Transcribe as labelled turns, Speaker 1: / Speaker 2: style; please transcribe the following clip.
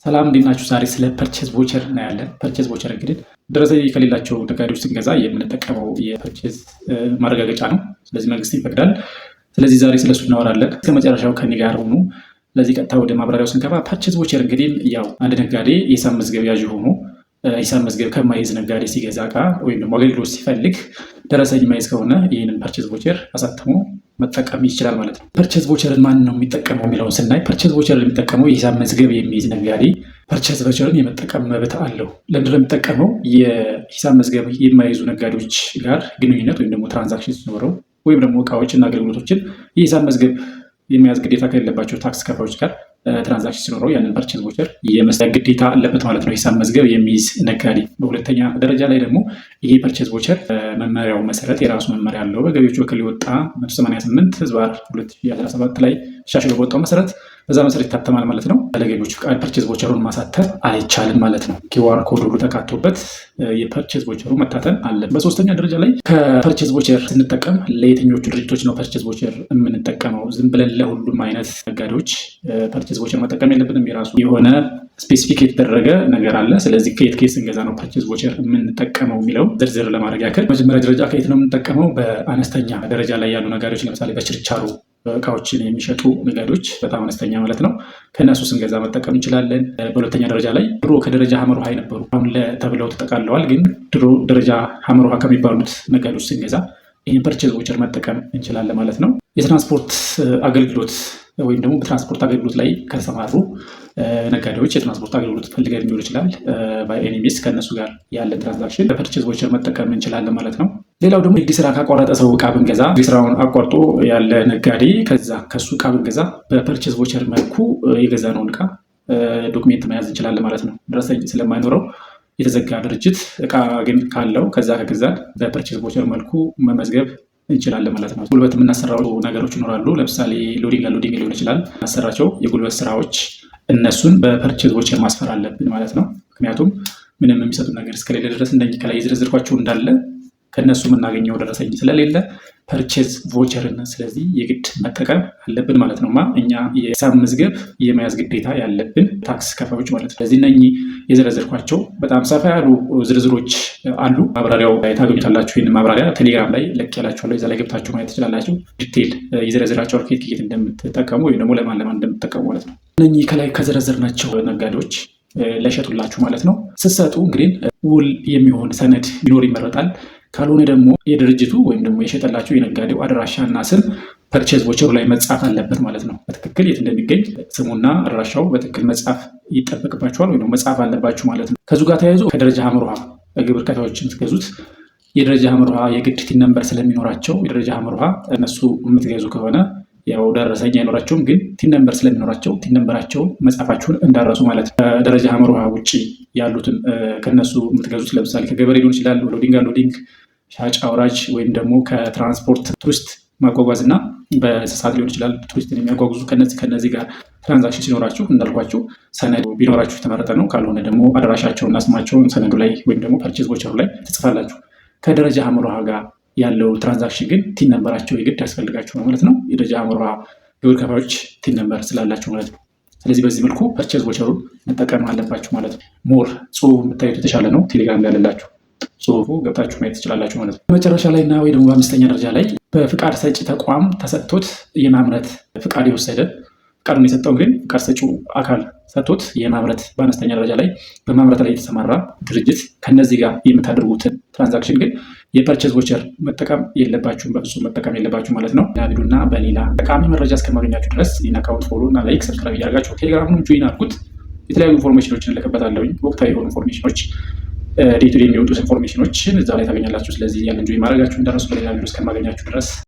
Speaker 1: ሰላም እንዴት ናችሁ? ዛሬ ስለ ፐርቼዝ ቮቸር እናያለን። ፐርቼዝ ቮቸር እንግዲህ ደረሰኝ ከሌላቸው ነጋዴዎች ስንገዛ የምንጠቀመው የፐርቼዝ ማረጋገጫ ነው። ስለዚህ መንግስት ይፈቅዳል። ስለዚህ ዛሬ ስለሱ እናወራለን። እስከ መጨረሻው ከኔ ጋር ሆኑ። ስለዚህ ቀጥታ ወደ ማብራሪያው ስንገባ ፐርቼዝ ቮቸር እንግዲህ ያው አንድ ነጋዴ የሂሳብ መዝገብ ያዥ ሆኖ ሂሳብ መዝገብ ከማይዝ ነጋዴ ሲገዛ እቃ ወይም ደግሞ አገልግሎት ሲፈልግ ደረሰኝ ማይዝ ከሆነ ይህንን ፐርቼዝ ቮቸር አሳትሞ መጠቀም ይችላል ማለት ነው። ፐርቼዝ ቮቸርን ማን ነው የሚጠቀመው የሚለውን ስናይ ፐርቼዝ ቮቸርን የሚጠቀመው የሂሳብ መዝገብ የሚይዝ ነጋዴ ፐርቼዝ ቮቸርን የመጠቀም መብት አለው። ለምንድን ነው የሚጠቀመው? የሂሳብ መዝገብ የማይዙ ነጋዴዎች ጋር ግንኙነት ወይም ደግሞ ትራንዛክሽን ሲኖረው ወይም ደግሞ እቃዎችና አገልግሎቶችን የሂሳብ መዝገብ የመያዝ ግዴታ ከሌለባቸው ታክስ ከፋዮች ጋር ትራንዛክሽን ሲኖረው ያንን ፐርቼዝ ቮቸር የመስጠት ግዴታ አለበት ማለት ነው፣ ሂሳብ መዝገብ የሚይዝ ነጋዴ። በሁለተኛ ደረጃ ላይ ደግሞ ይሄ ፐርቼዝ ቮቸር መመሪያው መሰረት የራሱ መመሪያ አለው። በገቢዎች በኩል የወጣ 188/2017 ላይ ሻሽሎ በወጣው መሰረት በዛ መሰረት ይታተማል ማለት ነው። ለገቢዎች ፍቃድ ፐርቼዝ ቮቸሩን ማሳተም አይቻልም ማለት ነው። ኪውአር ኮድ ሁሉ ተካቶበት የፐርቼዝ ቮቸሩ መታተም አለ። በሶስተኛ ደረጃ ላይ ከፐርቼዝ ቮቸር ስንጠቀም ለየትኞቹ ድርጅቶች ነው ፐርቼዝ ቮቸር የምንጠቀመው? ዝም ብለን ለሁሉም አይነት ነጋዴዎች ፐርቼዝ ቮቸር መጠቀም የለብንም። የራሱ የሆነ ስፔሲፊክ የተደረገ ነገር አለ። ስለዚህ ከየት ስንገዛ ነው ፐርቼዝ ቮቸር የምንጠቀመው የሚለው ዝርዝር ለማድረግ ያክል መጀመሪያ ደረጃ ከየት ነው የምንጠቀመው? በአነስተኛ ደረጃ ላይ ያሉ ነጋዴዎች፣ ለምሳሌ በችርቻሮ እቃዎችን የሚሸጡ ነጋዴዎች፣ በጣም አነስተኛ ማለት ነው። ከእነሱ ስንገዛ መጠቀም እንችላለን። በሁለተኛ ደረጃ ላይ ድሮ ከደረጃ ሀመር ውሃ የነበሩ አሁን ተብለው ተጠቃለዋል። ግን ድሮ ደረጃ ሀመር ውሃ ከሚባሉት ነጋዴዎች ስንገዛ ይህን ፐርቼዝ ቮቸር መጠቀም እንችላለን ማለት ነው። የትራንስፖርት አገልግሎት ወይም ደግሞ በትራንስፖርት አገልግሎት ላይ ከተሰማሩ ነጋዴዎች የትራንስፖርት አገልግሎት ፈልገን ሊሆን ይችላል። በኤኒሚስ ከእነሱ ጋር ያለን ትራንዛክሽን በፐርቼዝ ቮቸር መጠቀም እንችላለን ማለት ነው። ሌላው ደግሞ የግድ ስራ ካቋረጠ ሰው እቃ ብንገዛ፣ ስራውን አቋርጦ ያለ ነጋዴ ከሱ እቃ ብንገዛ በፐርቼዝ ቮቸር መልኩ የገዛነውን እቃ ዶክሜንት መያዝ እንችላለን ማለት ነው። ደረሰኝ ስለማይኖረው የተዘጋ ድርጅት እቃ ግን ካለው ከዛ ከገዛን በፐርቼዝ ቮቸር መልኩ መመዝገብ እንችላለን ማለት ነው። ጉልበት የምናሰራው ነገሮች ይኖራሉ። ለምሳሌ ሎዲንግ ሊሆን ይችላል። እናሰራቸው የጉልበት ስራዎች እነሱን በፐርቼዝ ቮቸር ማስፈር አለብን ማለት ነው። ምክንያቱም ምንም የሚሰጡ ነገር እስከሌለ ድረስ እንደዚህ ከላይ የዘረዘርኳቸው እንዳለ ከእነሱ የምናገኘው ደረሰኝ ስለሌለ ፐርቼዝ ቮቸርን ስለዚህ የግድ መጠቀም አለብን ማለት ነው። እኛ የሂሳብ መዝገብ የመያዝ ግዴታ ያለብን ታክስ ከፋዮች ማለት ነው። ስለዚህ እነኚህ የዘረዘርኳቸው በጣም ሰፋ ያሉ ዝርዝሮች አሉ። ማብራሪያው ላይ ታገኙታላችሁ። ይህን ማብራሪያ ቴሌግራም ላይ ለቅ ያላችኋለሁ። እዛ ላይ ገብታችሁ ማየት ትችላላችሁ። ዲቴል የዘረዘራቸው ከየት እንደምትጠቀሙ ወይም ደግሞ ለማን እንደምትጠቀሙ ማለት ነው። እነኚህ ከላይ ከዘረዘርናቸው ነጋዴዎች ለሸጡላችሁ ማለት ነው ስትሰጡ እንግዲህ ውል የሚሆን ሰነድ ቢኖር ይመረጣል። ካልሆነ ደግሞ የድርጅቱ ወይም ደግሞ የሸጠላችሁ የነጋዴው አድራሻና ስም ፐርቼዝ ቮቸሩ ላይ መጻፍ አለበት ማለት ነው። በትክክል የት እንደሚገኝ ስሙና አድራሻው በትክክል መጻፍ ይጠበቅባችኋል ወይም መጻፍ አለባችሁ ማለት ነው። ከዙ ጋር ተያይዞ ከደረጃ ሀመር ውሃ ግብር ከፋዮችን ትገዙት የደረጃ ሀመር ውሃ የግድ ቲን ነምበር ስለሚኖራቸው የደረጃ ሀመር ውሃ እነሱ የምትገዙ ከሆነ ያው ደረሰኝ አይኖራቸውም፣ ግን ቲን ነምበር ስለሚኖራቸው ቲን ነምበራቸውን መጻፋችሁን እንዳረሱ ማለት ነው። ከደረጃ ሀመር ውሃ ውጭ ያሉትን ከነሱ የምትገዙት ለምሳሌ ከገበሬ ሊሆን ይችላል፣ ሎዲንግ ሻጭ አውራጅ ወይም ደግሞ ከትራንስፖርት ቱሪስት ማጓጓዝ እና በእንስሳት ሊሆን ይችላል ቱሪስትን የሚያጓጉዙ ከነዚህ ጋር ትራንዛክሽን ሲኖራችሁ እንዳልኳችሁ ሰነድ ቢኖራችሁ የተመረጠ ነው። ካልሆነ ደግሞ አድራሻቸውና ስማቸውን ሰነዱ ላይ ወይም ደግሞ ፐርቼዝ ቮቸሩ ላይ ትጽፋላችሁ። ከደረጃ ሀመር ውሃ ጋር ያለው ትራንዛክሽን ግን ቲን ነምበራቸው የግድ ያስፈልጋችሁ ነው ማለት ነው። የደረጃ ሀመር ውሃ ግብር ከፋዮች ቲን ነምበር ስላላቸው ማለት ነው። ስለዚህ በዚህ መልኩ ፐርቼዝ ቮቸሩን መጠቀም አለባችሁ ማለት ነው። ሞር ጽሁፍ የምታዩት የተሻለ ነው። ቴሌግራም ላይ ያለላችሁ ጽሁፉ ገብታችሁ ማየት ትችላላችሁ ማለት ነው። መጨረሻ ላይ እና ወይ ደግሞ በአምስተኛ ደረጃ ላይ በፍቃድ ሰጪ ተቋም ተሰጥቶት የማምረት ፍቃድ የወሰደ ፍቃዱን የሰጠው ግን ፍቃድ ሰጪው አካል ሰጥቶት የማምረት በአነስተኛ ደረጃ ላይ በማምረት ላይ የተሰማራ ድርጅት ከነዚህ ጋር የምታደርጉትን ትራንዛክሽን ግን የፐርቼዝ ቮቸር መጠቀም የለባችሁም፣ በፍጹም መጠቀም የለባችሁ ማለት ነው። ቪዲዮና በሌላ ጠቃሚ መረጃ እስከማገኛችሁ ድረስ ይህን አካውንት ፎሎ እና ላይክ ሰብስክራይብ እያደረጋችሁ ቴሌግራሙንም ጆይን አድርጉት። የተለያዩ ኢንፎርሜሽኖችን እለቅበታለሁኝ። ወቅታዊ የሆኑ ኢንፎርሜሽኖች ዴይ ቱ ዴይ የሚወጡት ኢንፎርሜሽኖችን እዛ ላይ ታገኛላችሁ። ስለዚህ ያንን ጆይን ማድረጋችሁ እንዳረሱ። በሌላ ቪዲዮ እስከማገኛችሁ ድረስ